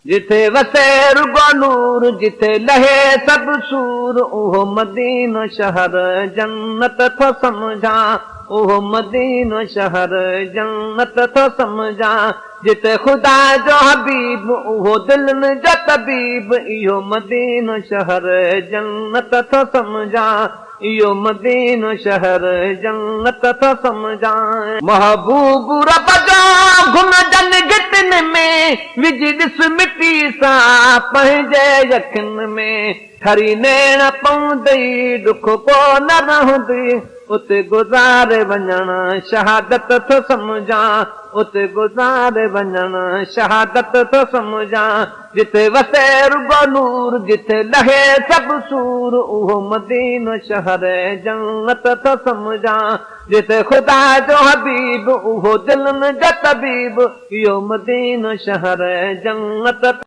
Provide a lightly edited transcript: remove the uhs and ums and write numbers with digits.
जिथे वसे रुगो नूर जिथे लहे सभु सूर उहो मदीनो शहर जन्नत थो समझा उहो मदीनो शहर जन्नत थो समझा जिथे ख़ुदा जो हबीब उहो दिलनि जो तबीब इहो मदीनो शहर जन्नत थो समझा इहो मदीनो शहर जन्नत थो समझा महबूब रब जो घुमजन गिटन में विझ ॾिस मिटी सां पंहिंजे यखिन में खरी नेण पवंदई ॾुख को न रहंदी उते गुज़ारे वञण शहादत थो समझा उते गुज़ारे वञण शहादत थो समझा जिथे वसे रुगो नूर जिथे लहे सभु सूर उहो मदीनो शहर जन्नत थो समझा जिथे ख़ुदा जो हबीब उहो दिलनि जो तबीब इहो मदीनो शहर जन्नत